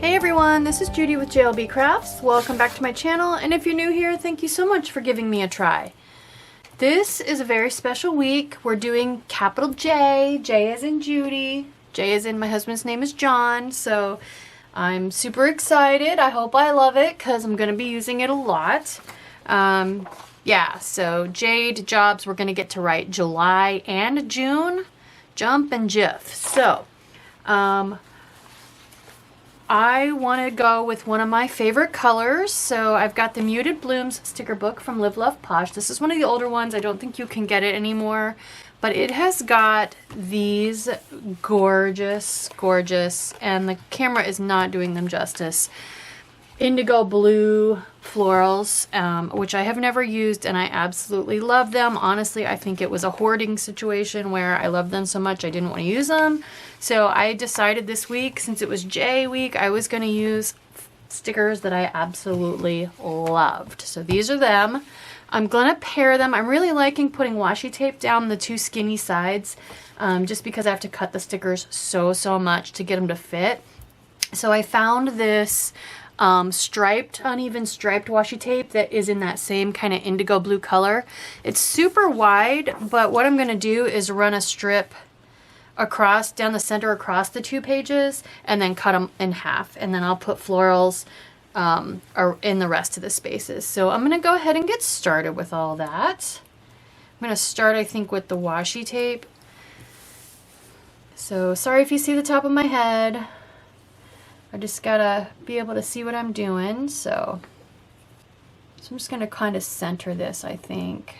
Hey everyone, this is Judi with JLBCrafts. Welcome back to my channel, and if you're new here, thank you so much for giving me a try. This is a very special week. We're doing capital J. J as in Judy. J as in my husband's name is John, so I'm super excited. I hope I love it because I'm going to be using it a lot. Yeah, so Jade jobs we're going to get to write July and June. Jump and jiff. So, I want to go with one of my favorite colors, so I've got the Muted Blooms sticker book from Live Love Posh. This is one of the older ones. I don't think you can get it anymore, but it has got these gorgeous, and the camera is not doing them justice, indigo blue florals, which I have never used, and I absolutely love them. Honestly, I think it was a hoarding situation where I loved them so much I didn't want to use them. So I decided this week, since it was J week, I was going to use stickers that I absolutely loved. So these are them. I'm going to pair them. I'm really liking putting washi tape down the two skinny sides, just because I have to cut the stickers so much to get them to fit. So I found this uneven striped washi tape that is in that same kind of indigo blue color. It's super wide, but what I'm going to do is run a strip across, down the center across the two pages, and then cut them in half, and then I'll put florals in the rest of the spaces. So I'm going to go ahead and get started with all that. I'm going to start, I think, with the washi tape. So sorry if you see the top of my head. I just gotta be able to see what I'm doing. So I'm just gonna kind of center this, I think.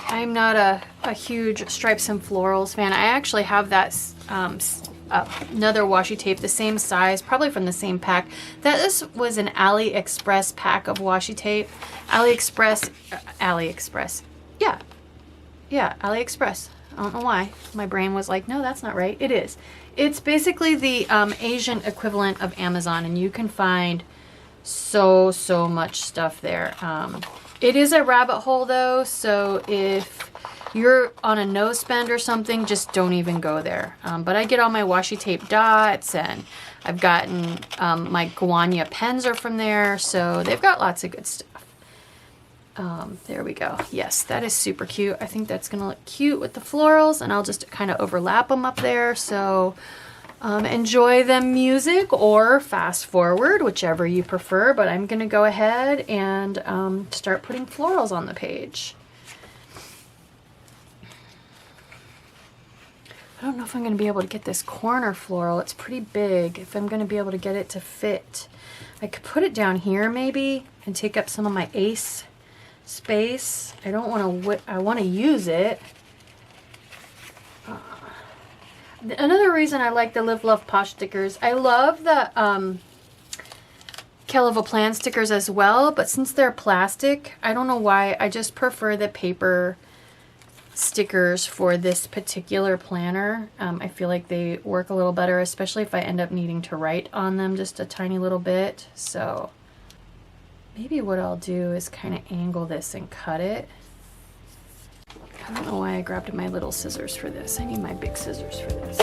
I'm not a huge stripes and florals fan. I actually have that another washi tape the same size, probably from the same pack. This was an AliExpress pack of washi tape. AliExpress. Yeah, AliExpress. I don't know why. My brain was like, no, that's not right. It is. It's basically the Asian equivalent of Amazon, and you can find so much stuff there. It is a rabbit hole though, so if you're on a no spend or something, just don't even go there. But I get all my washi tape dots, and I've gotten my Guangna pens are from there, so they've got lots of good stuff. There we go. Yes, that is super cute. I think that's gonna look cute with the florals, and I'll just kind of overlap them up there. So enjoy the music or fast forward, whichever you prefer, but I'm gonna go ahead and start putting florals on the page. I don't know if I'm gonna be able to get this corner floral. It's pretty big. If I'm gonna be able to get it to fit. I could put it down here maybe and take up some of my ace space. I don't want to, I want to use it. Another reason I like the Live Love Posh stickers, I love the Kell of a Plan stickers as well, but since they're plastic, I don't know why, I just prefer the paper stickers for this particular planner. I feel like they work a little better, especially if I end up needing to write on them just a tiny little bit. So maybe what I'll do is kind of angle this and cut it. I don't know why I grabbed my little scissors for this. I need my big scissors for this.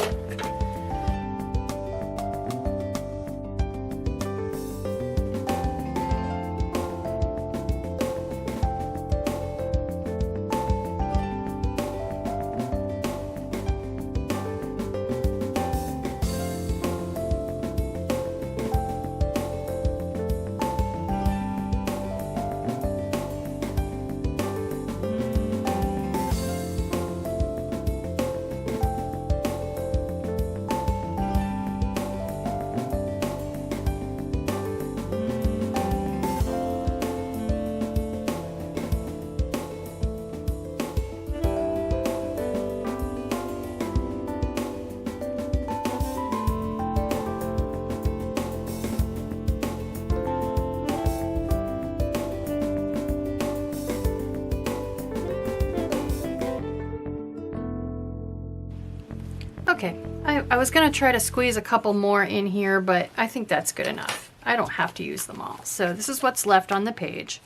Okay, I was going to try to squeeze a couple more in here, but I think that's good enough. I don't have to use them all. So this is what's left on the page.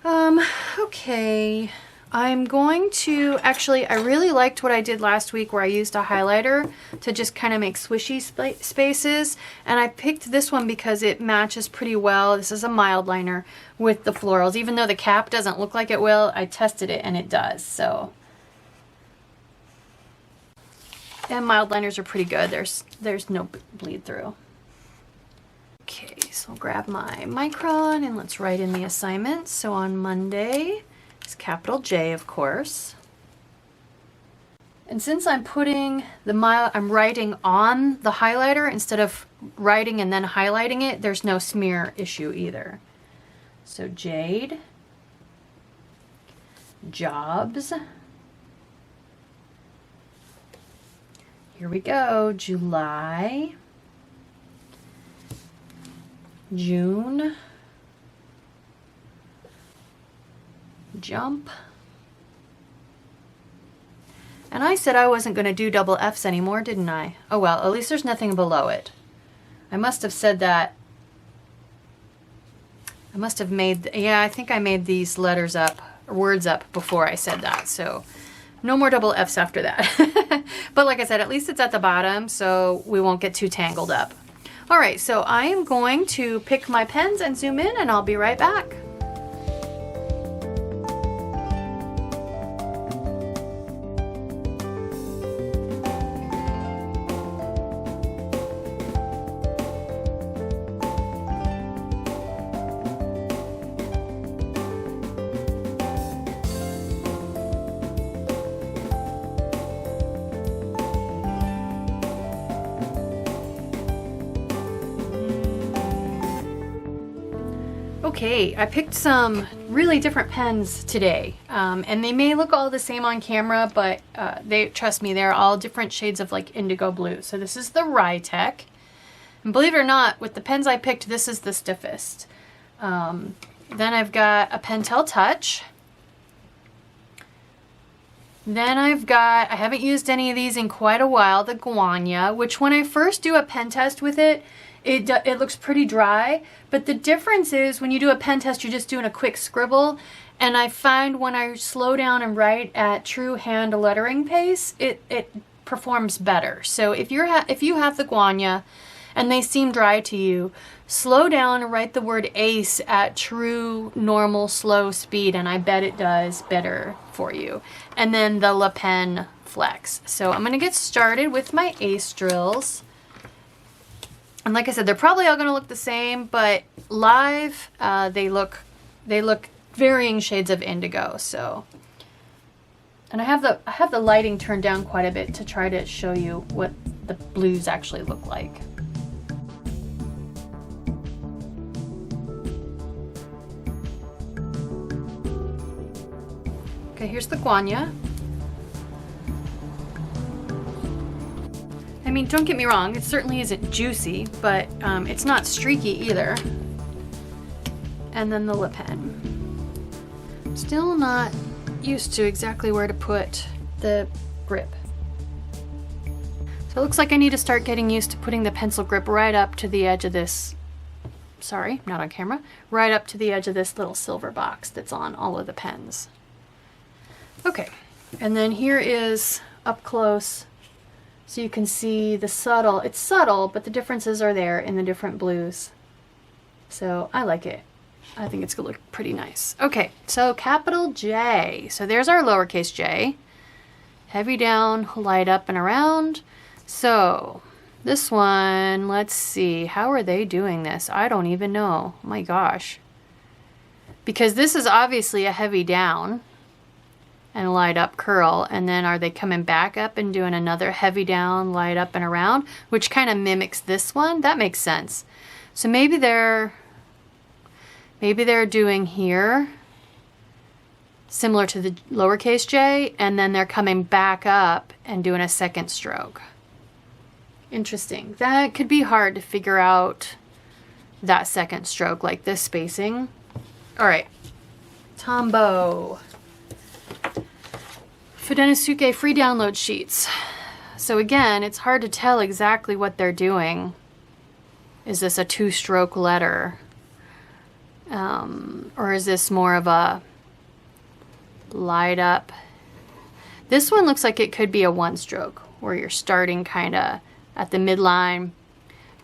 Okay, I'm going to, actually, I really liked what I did last week where I used a highlighter to just kind of make swishy spaces. And I picked this one because it matches pretty well. This is a mild liner with the florals. Even though the cap doesn't look like it will, I tested it and it does. So, and mild liners are pretty good. There's no bleed through. Okay, so I'll grab my Micron and let's write in the assignment. So on Monday, capital J, of course. And since I'm putting I'm writing on the highlighter instead of writing and then highlighting it, there's no smear issue either. So Jade, Jobs. Here we go. July, June, Jump. And I said I wasn't going to do double F's anymore, didn't I? Oh well, at least there's nothing below it. I must have said that. I must have made, yeah, I think I made these letters up, words up before I said that. So no more double F's after that. But like I said, at least it's at the bottom, so we won't get too tangled up. All right, so I am going to pick my pens and zoom in, and I'll be right back. Okay, I picked some really different pens today, and they may look all the same on camera, but trust me, they're all different shades of like indigo blue. So this is the Rytec, and believe it or not, with the pens I picked, this is the stiffest. Then I've got a Pentel Touch. Then I've got, I haven't used any of these in quite a while, the Guangna, which when I first do a pen test with it, it looks pretty dry, but the difference is when you do a pen test, you're just doing a quick scribble, and I find when I slow down and write at true hand lettering pace, it performs better. So if you have the Guangna and they seem dry to you, slow down and write the word ace at true normal slow speed, and I bet it does better for you. And then the Le Pen Flex. So I'm going to get started with my ace drills. And like I said, they're probably all going to look the same, but live, they look varying shades of indigo. So, and I have the lighting turned down quite a bit to try to show you what the blues actually look like. Okay, here's the Guangna. I mean, don't get me wrong, it certainly isn't juicy, but it's not streaky either. And then the Le Pen. Still not used to exactly where to put the grip. So it looks like I need to start getting used to putting the pencil grip right up to the edge of this, sorry, not on camera, right up to the edge of this little silver box that's on all of the pens. Okay, and then here is up close. So you can see the subtle, it's subtle, but the differences are there in the different blues. So I like it. I think it's gonna look pretty nice. Okay, so capital J. So there's our lowercase j. Heavy down, light up and around. So this one, let's see, how are they doing this? I don't even know, oh my gosh. Because this is obviously a heavy down and light up curl, and then are they coming back up and doing another heavy down, light up and around, which kind of mimics this one? That makes sense. So maybe they're doing here similar to the lowercase j, and then they're coming back up and doing a second stroke. Interesting. That could be hard to figure out, that second stroke, like this spacing. All right, Tombow. Fudenosuke free download sheets. So again, it's hard to tell exactly what they're doing. Is this a two-stroke letter? Or is this more of a light up. This one looks like it could be a one stroke where you're starting kind of at the midline,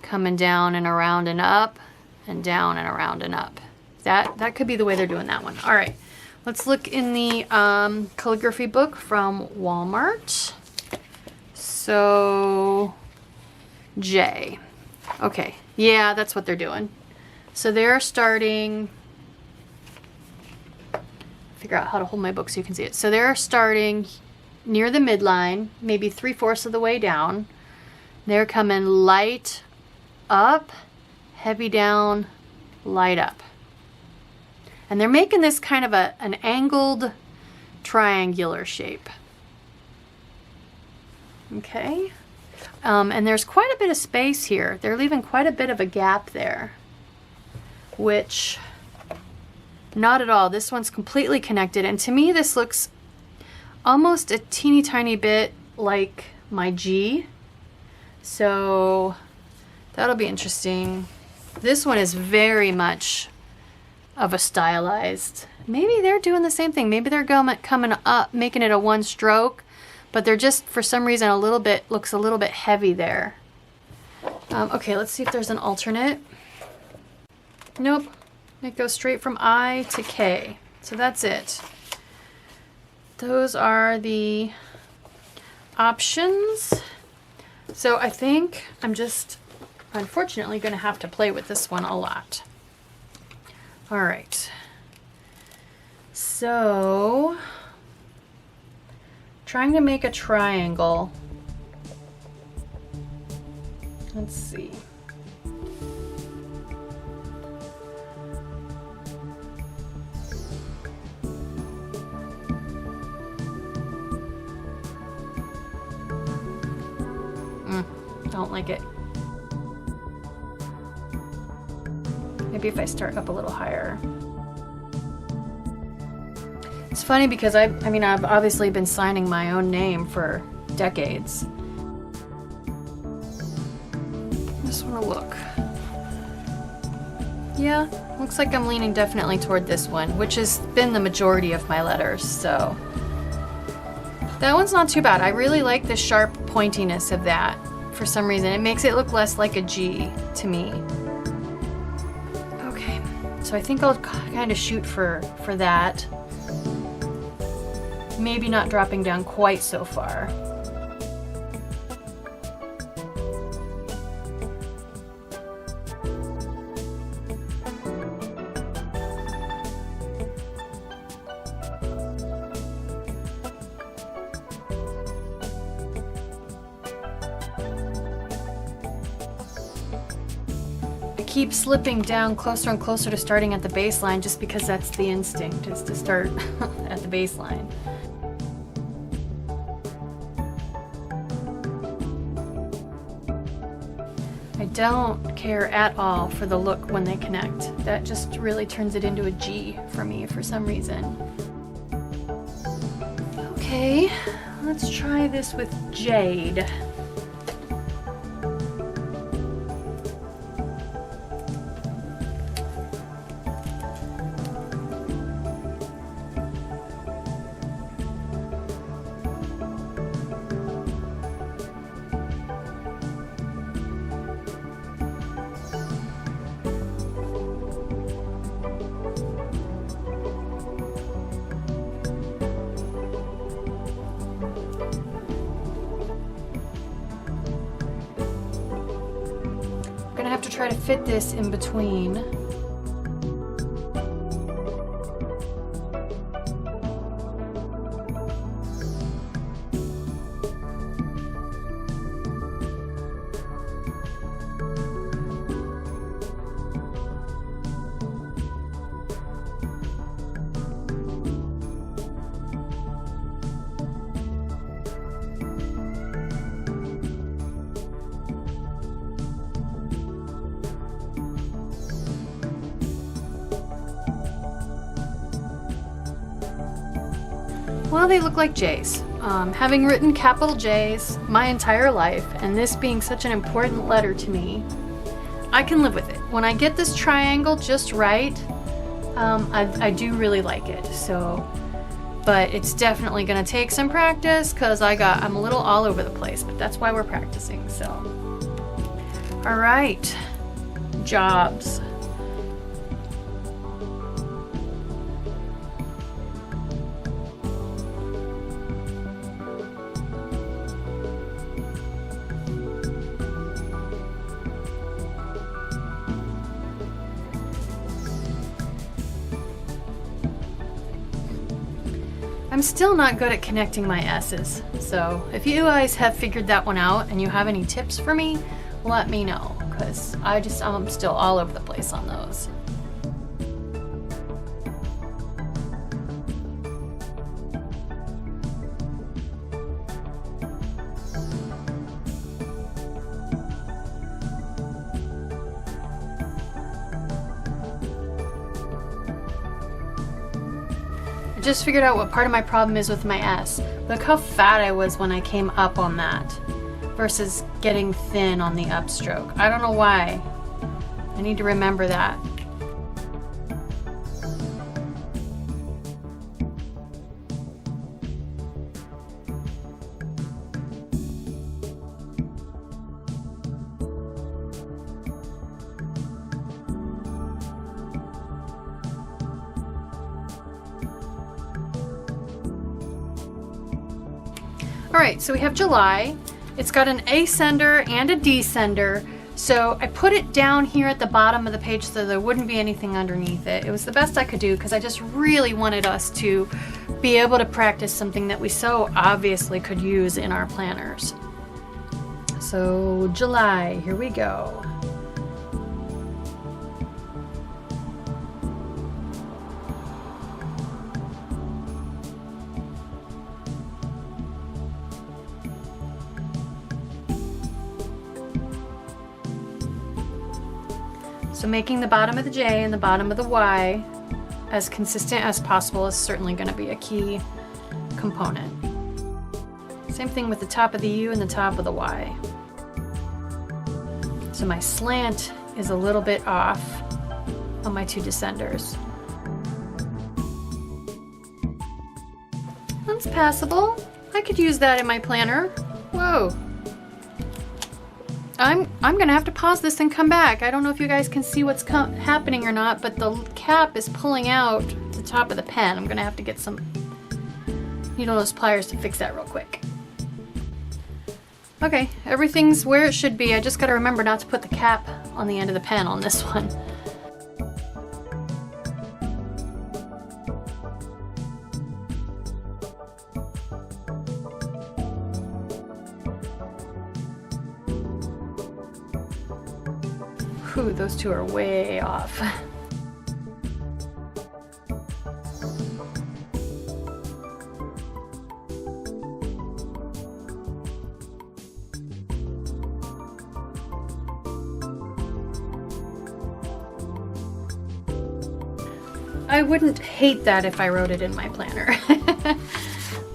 coming down and around and up, and down and around and up. That could be the way they're doing that one. All right, let's look in the calligraphy book from Walmart. So, J. Okay, yeah, that's what they're doing. So they're starting, figure out how to hold my book so you can see it. So they're starting near the midline, maybe 3/4 of the way down. They're coming light up, heavy down, light up. And they're making this kind of an angled triangular shape. Okay. And there's quite a bit of space here. They're leaving quite a bit of a gap there, which not at all. This one's completely connected. And to me, this looks almost a teeny tiny bit like my G. So that'll be interesting. This one is very much of a stylized. Maybe they're doing the same thing. Maybe they're coming up, making it a one stroke, but they're just, for some reason, looks a little bit heavy there. Okay, let's see if there's an alternate. Nope, it goes straight from I to K. So that's it. Those are the options. So I think I'm just, unfortunately, gonna have to play with this one a lot. All right. So, trying to make a triangle. Let's see. Don't like it. Maybe if I start up a little higher. It's funny because I've obviously been signing my own name for decades. I just want to look. Yeah, looks like I'm leaning definitely toward this one, which has been the majority of my letters, so. That one's not too bad. I really like the sharp pointiness of that for some reason. It makes it look less like a G to me. Okay, so I think I'll kind of shoot for that. Maybe not dropping down quite so far. Keep slipping down closer and closer to starting at the baseline just because that's the instinct, is to start at the baseline. I don't care at all for the look when they connect. That just really turns it into a G for me for some reason. Okay, let's try this with Jade. Have to try to fit this in between. Well, they look like J's. Having written capital J's my entire life, and this being such an important letter to me, I can live with it. When I get this triangle just right, I do really like it. So but it's definitely gonna take some practice because I'm a little all over the place, but that's why we're practicing, so. All right, jobs. I'm still not good at connecting my S's, so if you guys have figured that one out and you have any tips for me, let me know, because I'm still all over the place on those. Just figured out what part of my problem is with my S. Look how fat I was when I came up on that versus getting thin on the upstroke. I don't know why. I need to remember that. All right, so we have July. It's got an ascender and a descender. So I put it down here at the bottom of the page so there wouldn't be anything underneath it. It was the best I could do because I just really wanted us to be able to practice something that we so obviously could use in our planners. So July, here we go. So making the bottom of the J and the bottom of the Y as consistent as possible is certainly going to be a key component. Same thing with the top of the U and the top of the Y. So my slant is a little bit off on my two descenders. That's passable. I could use that in my planner. Whoa. I'm gonna have to pause this and come back. I don't know if you guys can see what's happening or not, but the cap is pulling out the top of the pen. I'm gonna have to get some needle-nose pliers to fix that real quick. Okay, everything's where it should be. I just gotta remember not to put the cap on the end of the pen on this one. Whew, those two are way off. I wouldn't hate that if I wrote it in my planner.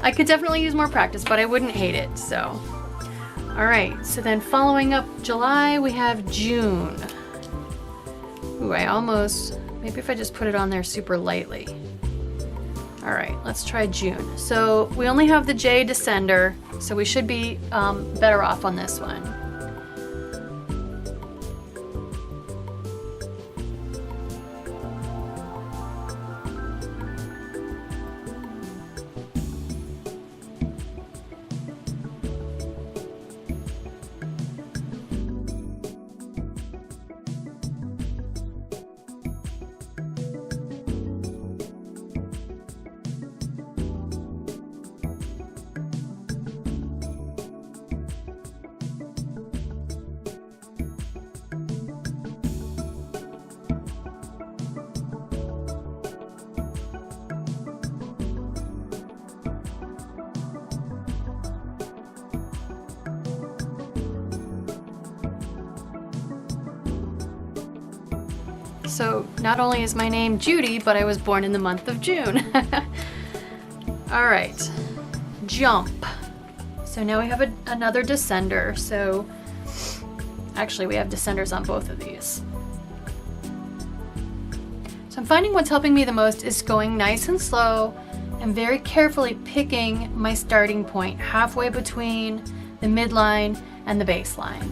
I could definitely use more practice, but I wouldn't hate it, so. All right, so then following up July, we have June. Ooh, maybe if I just put it on there super lightly. All right, let's try June. So we only have the J descender, so we should be better off on this one. So not only is my name Judy, but I was born in the month of June. All right, jump. So now we have another descender. So actually we have descenders on both of these. So I'm finding what's helping me the most is going nice and slow I'm very carefully picking my starting point halfway between the midline and the baseline.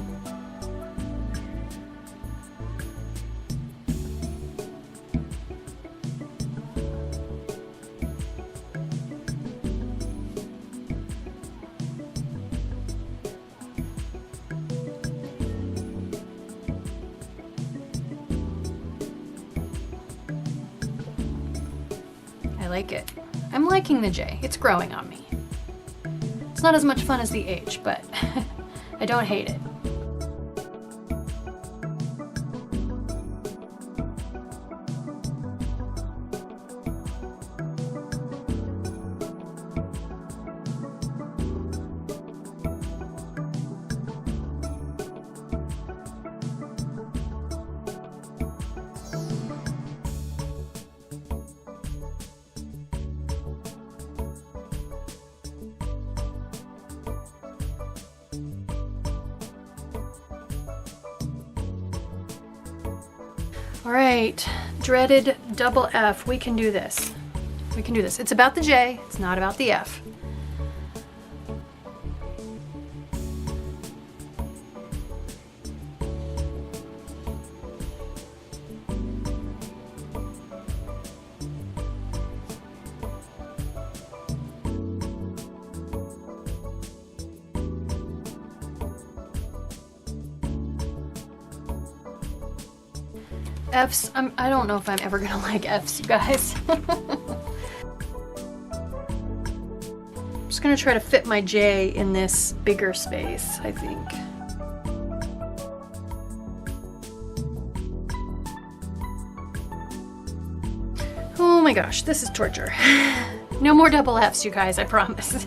I like it. I'm liking the J. It's growing on me. It's not as much fun as the H, but I don't hate it. All right, dreaded double F. We can do this. We can do this. It's about the J, it's not about the F. F's, I don't know if I'm ever gonna like F's, you guys. I'm just gonna try to fit my J in this bigger space, I think. Oh my gosh, this is torture. No more double F's, you guys, I promise.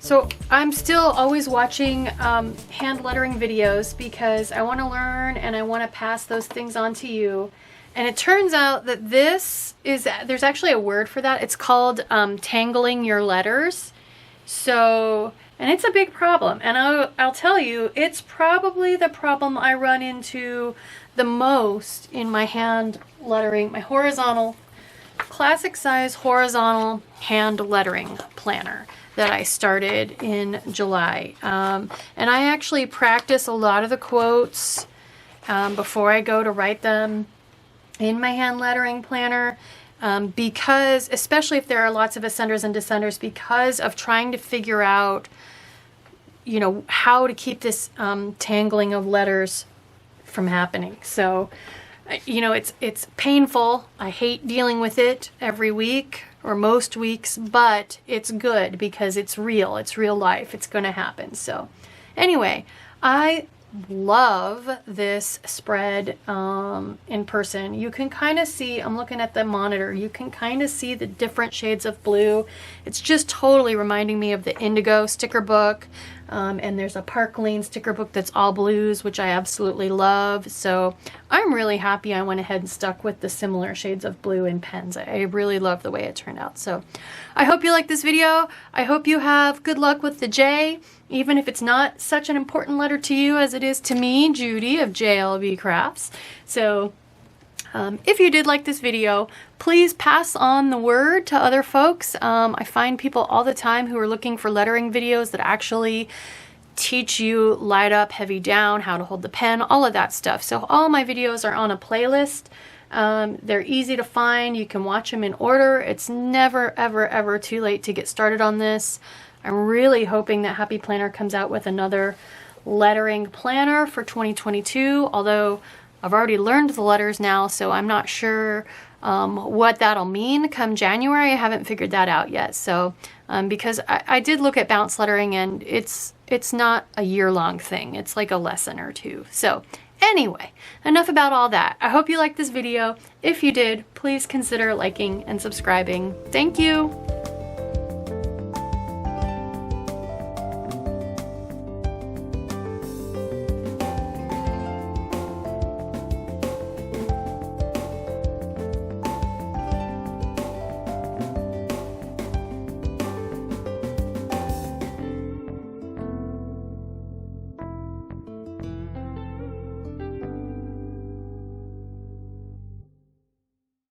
So I'm still always watching hand lettering videos because I want to learn and I want to pass those things on to you. And it turns out that there's actually a word for that. It's called tangling your letters. So, and it's a big problem. And I'll tell you, it's probably the problem I run into the most in my hand lettering, my horizontal, classic size horizontal hand lettering planner that I started in July. And I actually practice a lot of the quotes before I go to write them in my hand lettering planner, because, especially if there are lots of ascenders and descenders, because of trying to figure out, you know, how to keep this tangling of letters from happening. So, you know, it's painful. I hate dealing with it every week or most weeks, but it's good because it's real. It's real life. It's going to happen. So anyway, I love this spread in person. You can kind of see, I'm looking at the monitor, you can kind of see the different shades of blue. It's just totally reminding me of the Indigo sticker book. And there's a Park Lane sticker book that's all blues, which I absolutely love. So I'm really happy I went ahead and stuck with the similar shades of blue in pens. I really love the way it turned out. So I hope you like this video. I hope you have good luck with the J, even if it's not such an important letter to you as it is to me, Judi of JLBCrafts. So if you did like this video, please pass on the word to other folks. I find people all the time who are looking for lettering videos that actually teach you light up, heavy down, how to hold the pen, all of that stuff. So all my videos are on a playlist. They're easy to find. You can watch them in order. It's never, ever, ever too late to get started on this. I'm really hoping that Happy Planner comes out with another lettering planner for 2022, although I've already learned the letters now, so I'm not sure what that'll mean come January. I haven't figured that out yet. So because I did look at bounce lettering, and it's not a year-long thing. It's like a lesson or two. So anyway, enough about all that. I hope you liked this video. If you did, please consider liking and subscribing. Thank you.